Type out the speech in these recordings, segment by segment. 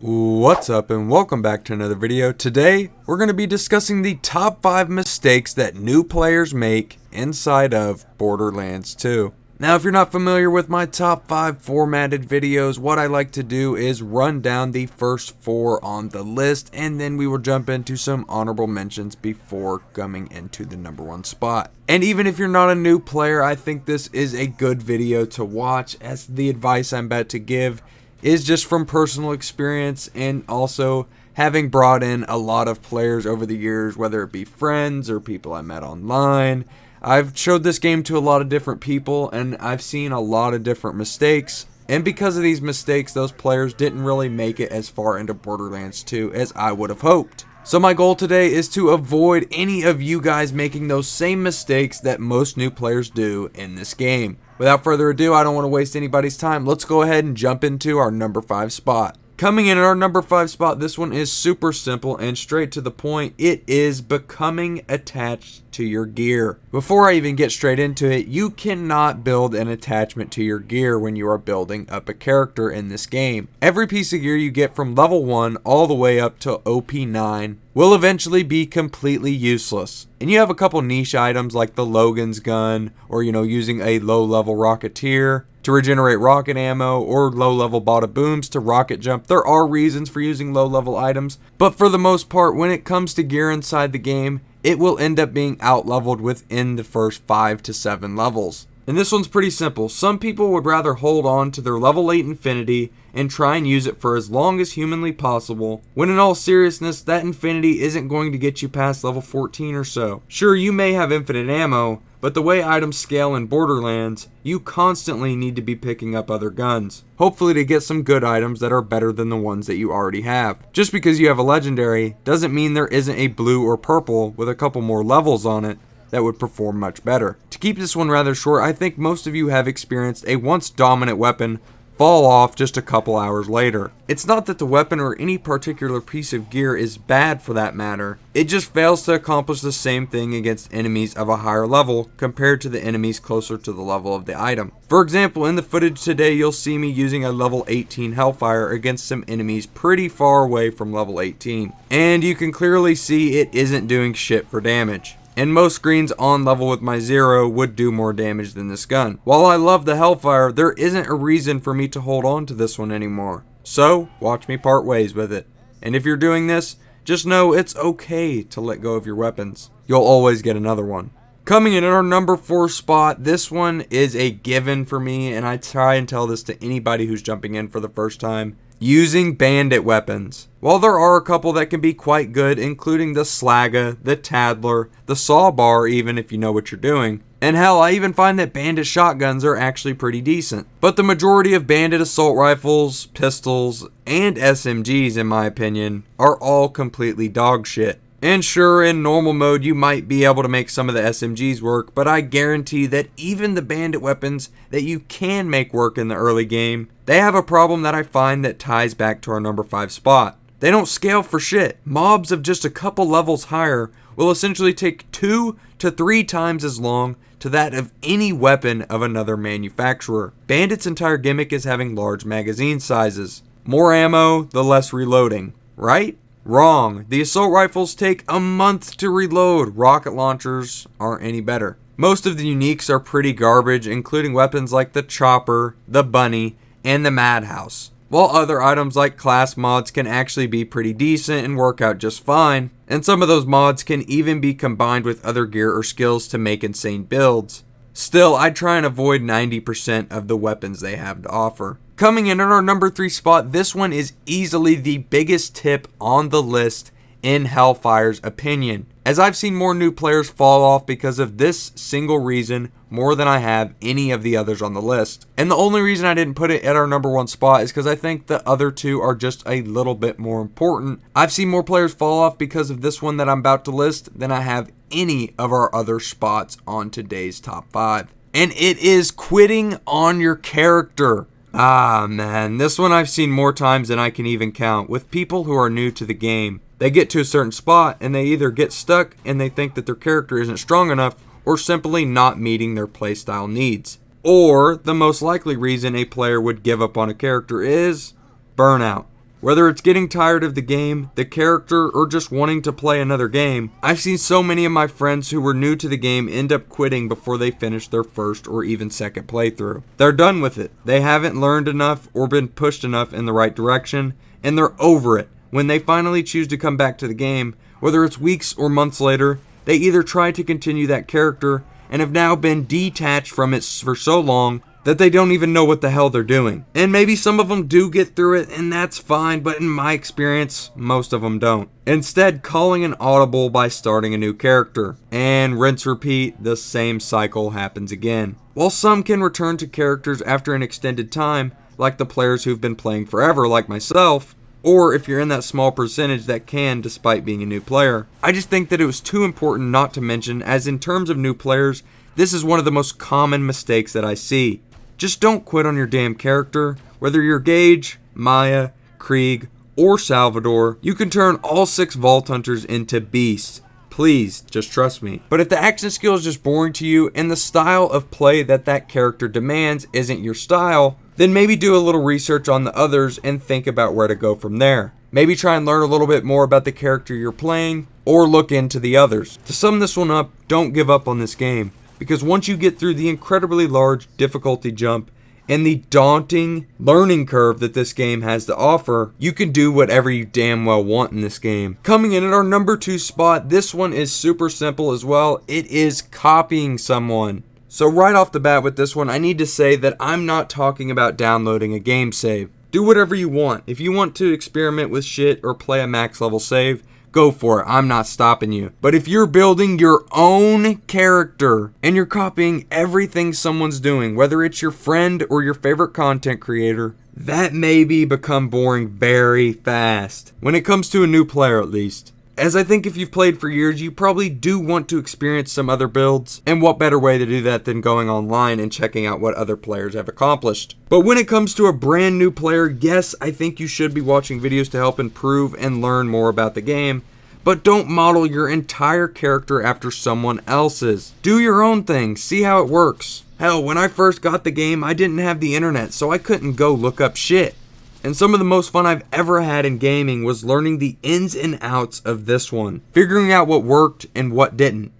What's up and welcome back to another video. Today we're going to be discussing the top 5 mistakes that new players make inside of Borderlands 2. Now if you're not familiar with my top 5 formatted videos, what I like to do is run down the first 4 on the list and then we will jump into some honorable mentions before coming into the number 1 spot. And even if you're not a new player, I think this is a good video to watch, as the advice I'm about to give is just from personal experience and also having brought in a lot of players over the years, whether it be friends or people I met online. I've showed this game to a lot of different people and I've seen a lot of different mistakes. And because of these mistakes, those players didn't really make it as far into Borderlands 2 as I would have hoped. So my goal today is to avoid any of you guys making those same mistakes that most new players do in this game. Without further ado, I don't want to waste anybody's time. Let's go ahead and jump into our number 5 spot. Coming in at our number 5 spot, this one is super simple and straight to the point. It is becoming attached to your gear. Before I even get straight into it, you cannot build an attachment to your gear when you are building up a character in this game. Every piece of gear you get from level 1 all the way up to OP 9 will eventually be completely useless. And you have a couple niche items like the Logan's gun, or using a low level rocketeer to regenerate rocket ammo, or low-level bada booms to rocket jump. There are reasons for using low-level items, but for the most part, when it comes to gear inside the game, it will end up being out-leveled within the first 5 to 7 levels. And this one's pretty simple. Some people would rather hold on to their level 8 Infinity and try and use it for as long as humanly possible, when in all seriousness, that Infinity isn't going to get you past level 14 or so. Sure, you may have infinite ammo, but the way items scale in Borderlands, you constantly need to be picking up other guns, hopefully to get some good items that are better than the ones that you already have. Just because you have a legendary doesn't mean there isn't a blue or purple with a couple more levels on it that would perform much better. To keep this one rather short, I think most of you have experienced a once dominant weapon fall off just a couple hours later. It's not that the weapon or any particular piece of gear is bad for that matter, it just fails to accomplish the same thing against enemies of a higher level compared to the enemies closer to the level of the item. For example, in the footage today you'll see me using a level 18 Hellfire against some enemies pretty far away from level 18. And you can clearly see it isn't doing shit for damage. And most screens on level with my 0 would do more damage than this gun. While I love the Hellfire, there isn't a reason for me to hold on to this one anymore. So, watch me part ways with it. And if you're doing this, just know it's okay to let go of your weapons. You'll always get another one. Coming in at our number 4 spot, this one is a given for me, and I try and tell this to anybody who's jumping in for the first time. Using bandit weapons. While there are a couple that can be quite good, including the Slagga, the Taddler, the Sawbar even if you know what you're doing. And hell, I even find that bandit shotguns are actually pretty decent. But the majority of bandit assault rifles, pistols, and SMGs in my opinion, are all completely dog shit. And sure, in normal mode you might be able to make some of the SMGs work, but I guarantee that even the bandit weapons that you can make work in the early game, they have a problem that I find that ties back to our number 5 spot. They don't scale for shit. Mobs of just a couple levels higher will essentially take 2 to 3 times as long to that of any weapon of another manufacturer. Bandit's entire gimmick is having large magazine sizes. More ammo, the less reloading, right? Wrong. The assault rifles take a month to reload. Rocket launchers aren't any better. Most of the uniques are pretty garbage, including weapons like the Chopper, the Bunny, and the Madhouse. While other items like class mods can actually be pretty decent and work out just fine, and some of those mods can even be combined with other gear or skills to make insane builds. Still, I try and avoid 90% of the weapons they have to offer. Coming in at our number 3 spot, this one is easily the biggest tip on the list in Hellfire's opinion, as I've seen more new players fall off because of this single reason more than I have any of the others on the list. And the only reason I didn't put it at our number 1 spot is because I think the other 2 are just a little bit more important. I've seen more players fall off because of this one that I'm about to list than I have any of our other spots on today's top 5. And it is quitting on your character. Ah man, this one I've seen more times than I can even count with people who are new to the game. They get to a certain spot and they either get stuck and they think that their character isn't strong enough, or simply not meeting their playstyle needs. Or the most likely reason a player would give up on a character is burnout. Whether it's getting tired of the game, the character, or just wanting to play another game, I've seen so many of my friends who were new to the game end up quitting before they finish their first or even second playthrough. They're done with it. They haven't learned enough or been pushed enough in the right direction, and they're over it. When they finally choose to come back to the game, whether it's weeks or months later, they either try to continue that character and have now been detached from it for so long that they don't even know what the hell they're doing. And maybe some of them do get through it, and that's fine, but in my experience, most of them don't. Instead, calling an audible by starting a new character. And rinse repeat, the same cycle happens again. While some can return to characters after an extended time, like the players who've been playing forever like myself, or if you're in that small percentage that can despite being a new player, I just think that it was too important not to mention, as in terms of new players, this is one of the most common mistakes that I see. Just don't quit on your damn character. Whether you're Gage, Maya, Krieg, or Salvador, you can turn all 6 Vault Hunters into beasts. Please, just trust me. But if the action skill is just boring to you and the style of play that character demands isn't your style, then maybe do a little research on the others and think about where to go from there. Maybe try and learn a little bit more about the character you're playing, or look into the others. To sum this one up, don't give up on this game, because once you get through the incredibly large difficulty jump and the daunting learning curve that this game has to offer, you can do whatever you damn well want in this game. Coming in at our number 2 spot, this one is super simple as well. It is copying someone. So right off the bat with this one, I need to say that I'm not talking about downloading a game save. Do whatever you want. If you want to experiment with shit or play a max level save, go for it. I'm not stopping you. But if you're building your own character and you're copying everything someone's doing, whether it's your friend or your favorite content creator, that maybe become boring very fast. When it comes to a new player at least. As I think if you've played for years, you probably do want to experience some other builds, and what better way to do that than going online and checking out what other players have accomplished. But when it comes to a brand new player, yes, I think you should be watching videos to help improve and learn more about the game, but don't model your entire character after someone else's. Do your own thing, see how it works. Hell, when I first got the game, I didn't have the internet, so I couldn't go look up shit. And some of the most fun I've ever had in gaming was learning the ins and outs of this one. Figuring out what worked and what didn't,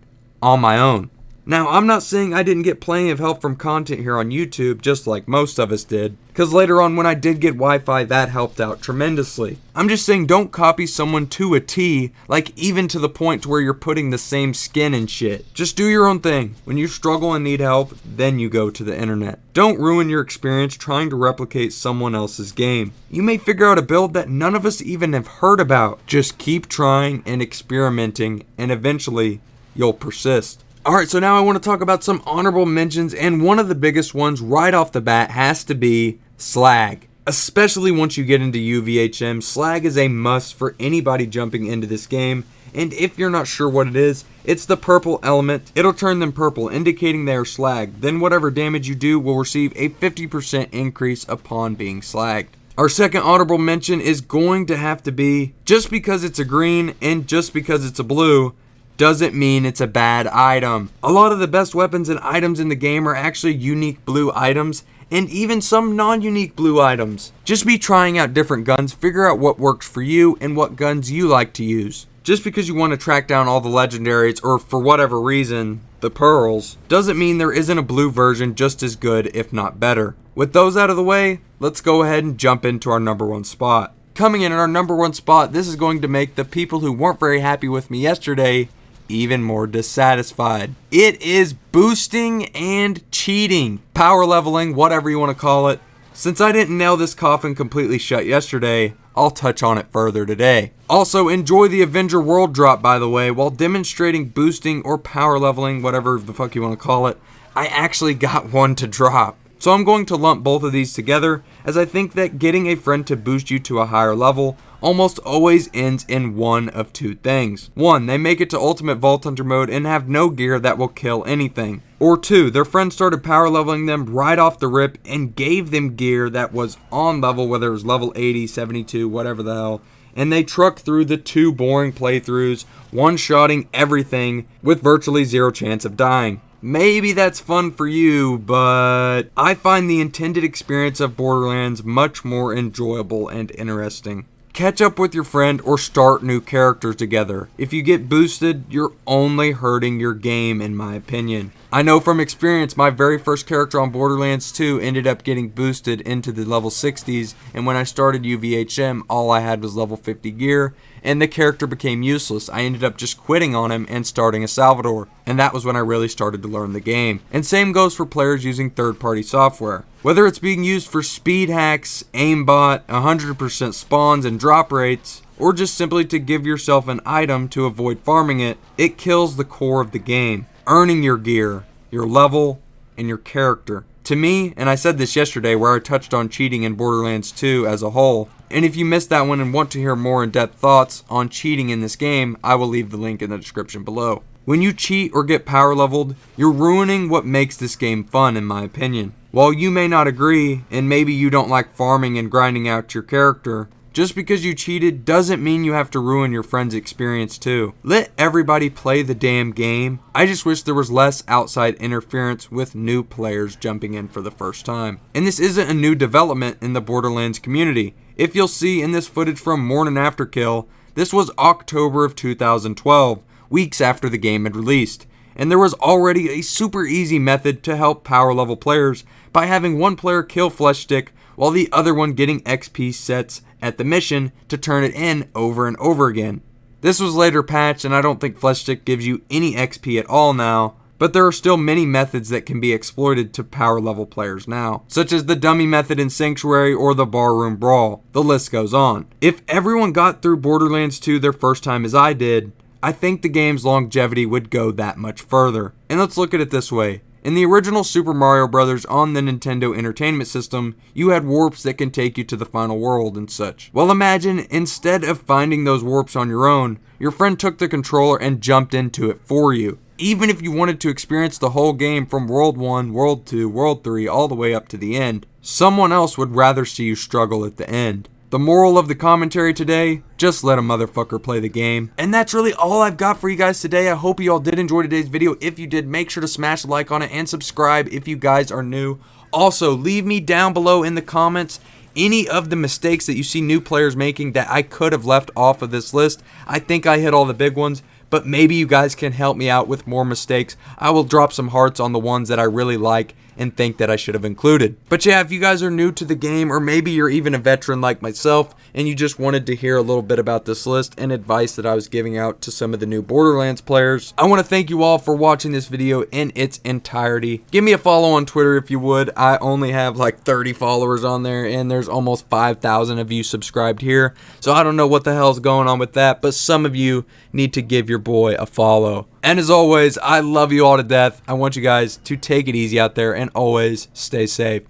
on my own. Now, I'm not saying I didn't get plenty of help from content here on YouTube, just like most of us did. Because later on when I did get Wi-Fi, that helped out tremendously. I'm just saying don't copy someone to a T, like even to the point to where you're putting the same skin and shit. Just do your own thing. When you struggle and need help, then you go to the internet. Don't ruin your experience trying to replicate someone else's game. You may figure out a build that none of us even have heard about. Just keep trying and experimenting, and eventually you'll persist. Alright, so now I want to talk about some honorable mentions, and one of the biggest ones right off the bat has to be Slag. Especially once you get into UVHM, Slag is a must for anybody jumping into this game, and if you're not sure what it is, it's the purple element. It'll turn them purple, indicating they are slagged. Then whatever damage you do will receive a 50% increase upon being slagged. Our second honorable mention is going to have to be, just because it's a green and just because it's a blue, doesn't mean it's a bad item. A lot of the best weapons and items in the game are actually unique blue items, and even some non-unique blue items. Just be trying out different guns, figure out what works for you and what guns you like to use. Just because you want to track down all the legendaries, or for whatever reason, the pearls, doesn't mean there isn't a blue version just as good, if not better. With those out of the way, let's go ahead and jump into our number 1 spot. Coming in at our number 1 spot, this is going to make the people who weren't very happy with me yesterday even more dissatisfied. It is boosting and cheating. Power leveling, whatever you want to call it. Since I didn't nail this coffin completely shut yesterday, I'll touch on it further today. Also, enjoy the Avenger World drop, by the way. While demonstrating boosting or power leveling, whatever the fuck you want to call it, I actually got one to drop. So I'm going to lump both of these together, as I think that getting a friend to boost you to a higher level almost always ends in one of two things. 1, they make it to Ultimate Vault Hunter mode and have no gear that will kill anything. Or 2, their friend started power leveling them right off the rip and gave them gear that was on level, whether it was level 80, 72, whatever the hell. And they trucked through the 2 boring playthroughs, one-shotting everything with virtually 0 chance of dying. maybe that's fun for you, but I find the intended experience of Borderlands much more enjoyable and interesting. Catch up with your friend or start new characters together. If you get boosted, you're only hurting your game, in my opinion. I know from experience, my very first character on Borderlands 2 ended up getting boosted into the level 60s, and when I started UVHM, all I had was level 50 gear, and the character became useless. I ended up just quitting on him and starting a Salvador, and that was when I really started to learn the game. And same goes for players using third-party software. Whether it's being used for speed hacks, aimbot, 100% spawns and drop rates, or just simply to give yourself an item to avoid farming it, it kills the core of the game. Earning your gear, your level, and your character. To me, and I said this yesterday where I touched on cheating in Borderlands 2 as a whole, and if you missed that one and want to hear more in-depth thoughts on cheating in this game, I will leave the link in the description below. When you cheat or get power leveled, you're ruining what makes this game fun, in my opinion. While you may not agree, and maybe you don't like farming and grinding out your character, just because you cheated doesn't mean you have to ruin your friend's experience too. Let everybody play the damn game. I just wish there was less outside interference with new players jumping in for the first time. And this isn't a new development in the Borderlands community. If you'll see in this footage from Morning After Kill, this was October of 2012, weeks after the game had released. And there was already a super easy method to help power level players by having one player kill Fleshstick while the other one getting XP sets at the mission to turn it in over and over again. This was later patched, and I don't think Fleshstick gives you any XP at all now, but there are still many methods that can be exploited to power level players now, such as the dummy method in Sanctuary or the barroom brawl. The list goes on. If everyone got through Borderlands 2 their first time as I did, I think the game's longevity would go that much further. And let's look at it this way. In the original Super Mario Bros. On the Nintendo Entertainment System, you had warps that can take you to the final world and such. Well, imagine instead of finding those warps on your own, your friend took the controller and jumped into it for you. Even if you wanted to experience the whole game from World 1, World 2, World 3, all the way up to the end, someone else would rather see you struggle at the end. The moral of the commentary today, just let a motherfucker play the game. And that's really all I've got for you guys today. I hope you all did enjoy today's video. If you did, make sure to smash a like on it and subscribe if you guys are new. Also, leave me down below in the comments any of the mistakes that you see new players making that I could have left off of this list. I think I hit all the big ones, but maybe you guys can help me out with more mistakes. I will drop some hearts on the ones that I really like and think that I should have included. But yeah, if you guys are new to the game, or maybe you're even a veteran like myself and you just wanted to hear a little bit about this list and advice that I was giving out to some of the new Borderlands players, I want to thank you all for watching this video in its entirety. Give me a follow on Twitter if you would. I only have like 30 followers on there and there's almost 5,000 of you subscribed here, so I don't know what the hell's going on with that, but some of you need to give your boy a follow. And as always, I love you all to death. I want you guys to take it easy out there and always stay safe.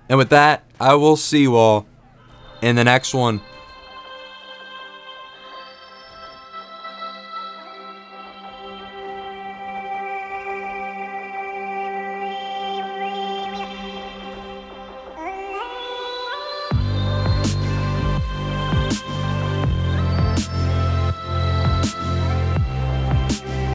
And with that, I will see you all in the next one.